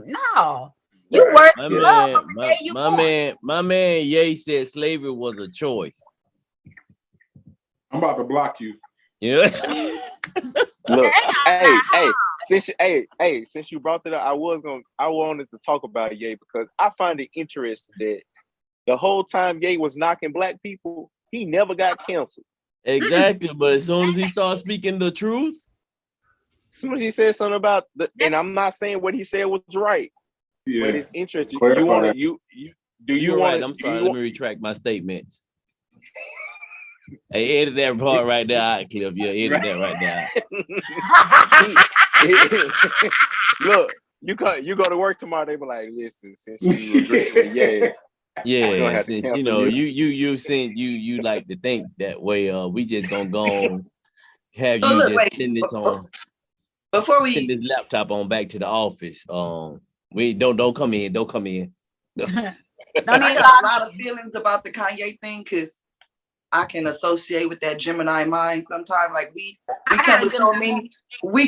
No. You work love from the day you born. My man Ye said slavery was a choice. I'm about to block you. Yeah. Look, since you brought that up, I wanted to talk about Ye because I find it interesting that the whole time Ye was knocking black people, he never got canceled. Exactly, but as soon as he started speaking the truth, as soon as he said something about and I'm not saying what he said was right, but it's interesting. You want to You're right. I'm sorry. Let me retract my statements. Hey, edit that part right there, out, Cliff. Yeah, edit that right there. Look, you go to work tomorrow. They be like, listen, since you agree with yeah, since you know you like to think that way. We just gonna go have you just send this on before we send this laptop on back to the office. We don't come in. Don't come in. I got a lot of feelings about the Kanye thing because I can associate with that Gemini mind sometimes. Like we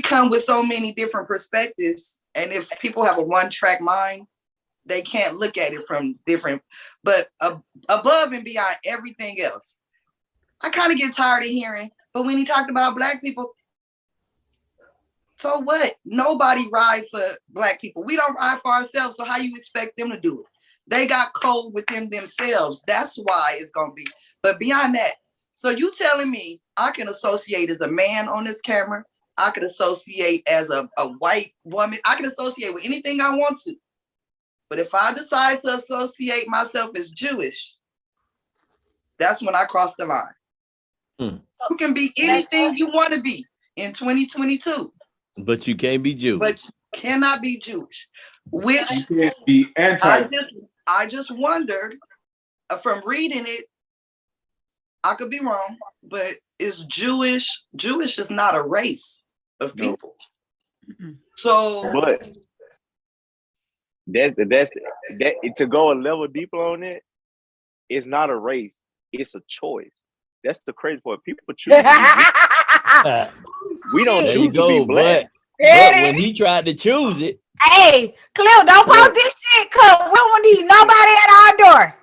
come with so many different perspectives, and if people have a one-track mind, they can't look at it from different. But above and beyond everything else, I kind of get tired of hearing. But when he talked about black people, so what? Nobody ride for black people. We don't ride for ourselves. So how you expect them to do it? They got code within themselves. That's why it's gonna be. But beyond that, so you telling me I can associate as a man on this camera, I can associate as a white woman, I can associate with anything I want to. But if I decide to associate myself as Jewish, that's when I cross the line. You can be anything you want to be in 2022. But you can't be Jewish. But you cannot be Jewish. Which you can't be anti. I just wondered from reading it, I could be wrong, but is Jewish is not a race of people. No. So but that's to go a level deeper on it, it's not a race, it's a choice. That's the crazy part. People choose to be we don't choose to be black. But when he tried to choose it. Hey, Cliff, don't post this shit, cause we don't need nobody at our door.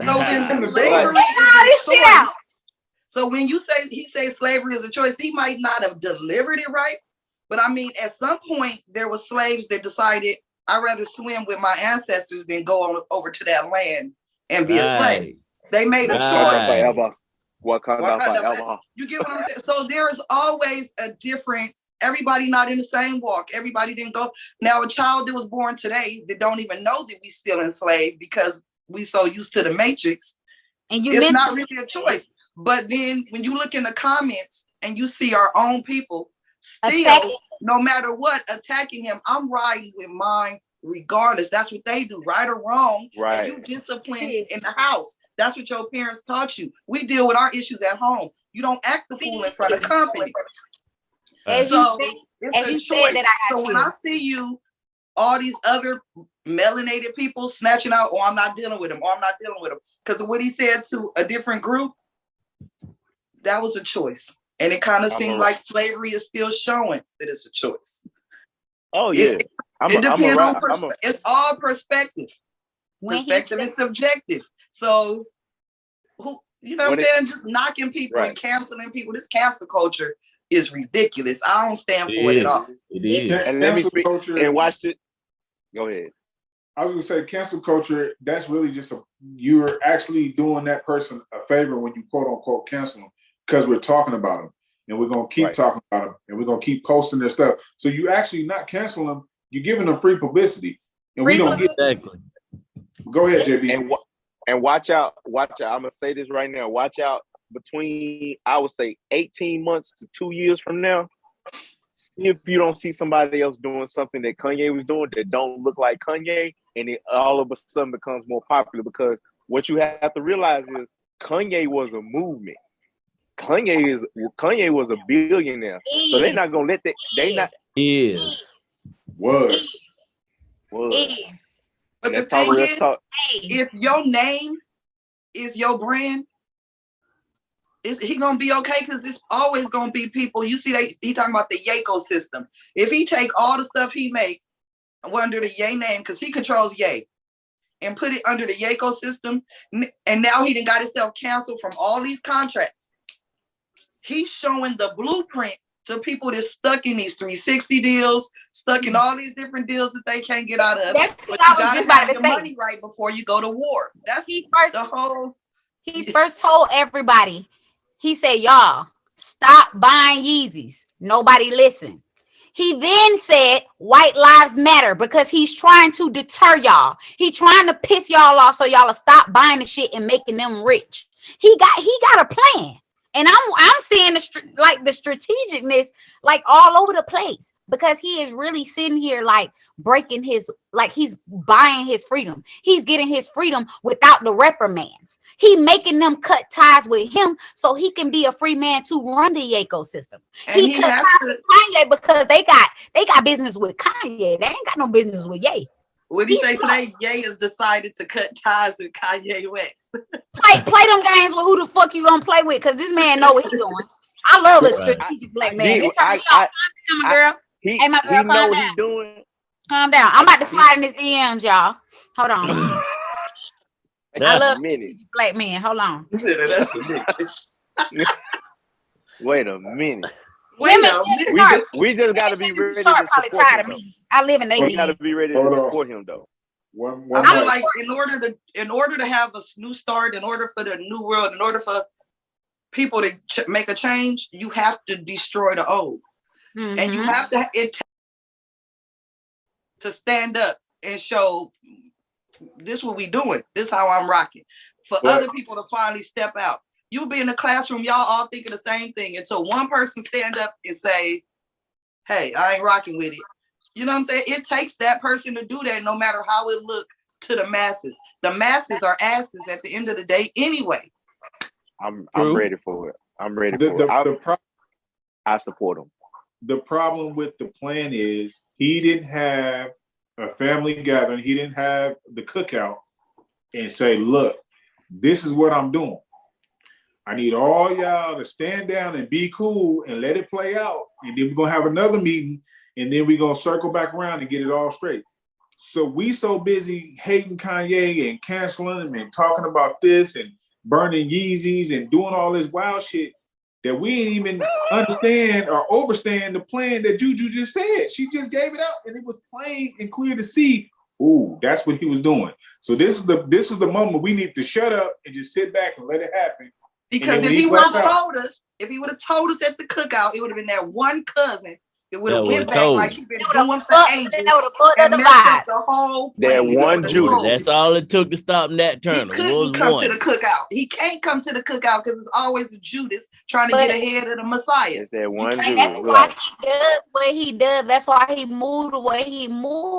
So when slavery is a choice, so when he says slavery is a choice, he might not have delivered it right. But I mean, at some point, there were slaves that decided, I'd rather swim with my ancestors than go over to that land and be a slave. They made a choice. Forever. You get what I'm saying? So there is always a different, everybody not in the same walk. Everybody didn't go. Now, a child that was born today that don't even know that we still enslaved because we so used to the matrix, and it's not really a choice. But then when you look in the comments and you see our own people still, no matter what, attacking him, I'm riding with mine regardless. That's what they do, right or wrong. Right. And you discipline in the house. That's what your parents taught you. We deal with our issues at home. You don't act the fool in front of company. So it's a choice. So when I see you, all these other melanated people snatching out, I'm not dealing with him, I'm not dealing with him. Because of what he said to a different group, that was a choice. And it kind of seemed like slavery is still showing that it's a choice. Oh, yeah. It depends on it's all perspective. Perspective is subjective. So, you know what I'm saying? Just knocking people and canceling people. This cancel culture is ridiculous. I don't stand for it at all. It is. And let me speak and watch it. Go ahead. I was gonna say cancel culture, that's really just you're actually doing that person a favor when you quote unquote cancel them because we're talking about them and we're gonna keep talking about them and we're gonna keep posting their stuff. So you actually not canceling them, you're giving them free publicity. And we don't get exactly. Go ahead, JB. And watch out. I'm gonna say this right now. Watch out between I would say 18 months to 2 years from now. See if you don't see somebody else doing something that Kanye was doing that don't look like Kanye, and it all of a sudden becomes more popular. Because what you have to realize is Kanye was a movement. Kanye was a billionaire, so they're not gonna let that. They not was. But the thing is, if your name is your brand, is he gonna be okay? Because it's always gonna be people. You see, he talking about the ecosystem. If he take all the stuff he make under the Ye name because he controls Ye, and put it under the Ye ecosystem. And now he done got himself canceled from all these contracts. He's showing the blueprint to people that's stuck in these 360 deals, stuck in all these different deals that they can't get out of. That's but what I you was gotta just about have to your say. money right before you go to war. That's He first, the whole. he first told everybody, he said, y'all, stop buying Yeezys. Nobody listened. He then said white lives matter because he's trying to deter y'all. He's trying to piss y'all off so y'all will stop buying the shit and making them rich. He got a plan. And I'm seeing the strategicness like all over the place because he is really sitting here like breaking his, like he's buying his freedom. He's getting his freedom without the reprimands. He making them cut ties with him so he can be a free man to run the ecosystem. And he cut ties with Kanye because they got business with Kanye. They ain't got no business with Ye. What did he say today? Ye has decided to cut ties with Kanye West. play them games with who the fuck you gonna play with, because this man know what he's doing. I love a strategic black man. It's turning me off. Calm down, girl. Hey, my girl, calm down. What he's doing. Calm down. I'm about to slide in his DMs, y'all. Hold on. I love strategic black men. Hold on. That's a minute. Wait a minute. We just got to be ready to support tired him. Of me. I live in they. We got to be ready to support him though. I feel like in order to have a new start, in order for the new world, in order for people to make a change, you have to destroy the old, and you have to stand up and show this what we doing. This how I'm rocking. For other people to finally step out. You'll be in the classroom, y'all all thinking the same thing until one person stand up and say, hey, I ain't rocking with it. You know what I'm saying? It takes that person to do that no matter how it look to the masses. The masses are asses at the end of the day anyway. I'm ready for it. I'm ready for it. I support him. The problem with the plan is he didn't have a family gathering. He didn't have the cookout and say, look, this is what I'm doing. I need all y'all to stand down and be cool and let it play out. And then we're going to have another meeting and then we're going to circle back around and get it all straight. So we so busy hating Kanye and canceling him and talking about this and burning Yeezys and doing all this wild shit that we ain't even understand or overstand the plan that Juju just said. She just gave it out and it was plain and clear to see. Ooh, that's what he was doing. So this is the moment we need to shut up and just sit back and let it happen. Because if he would have told us at the cookout, it would have been that one cousin that would have went back like he's been doing for ages and messed up the whole plan. That one Judas. That's all it took to stop Nat Turner. He couldn't come to the cookout. He can't come to the cookout because it's always a Judas trying to get ahead of the Messiah. It's that one Judas. That's why he does what he does. That's why he moved the way he moved.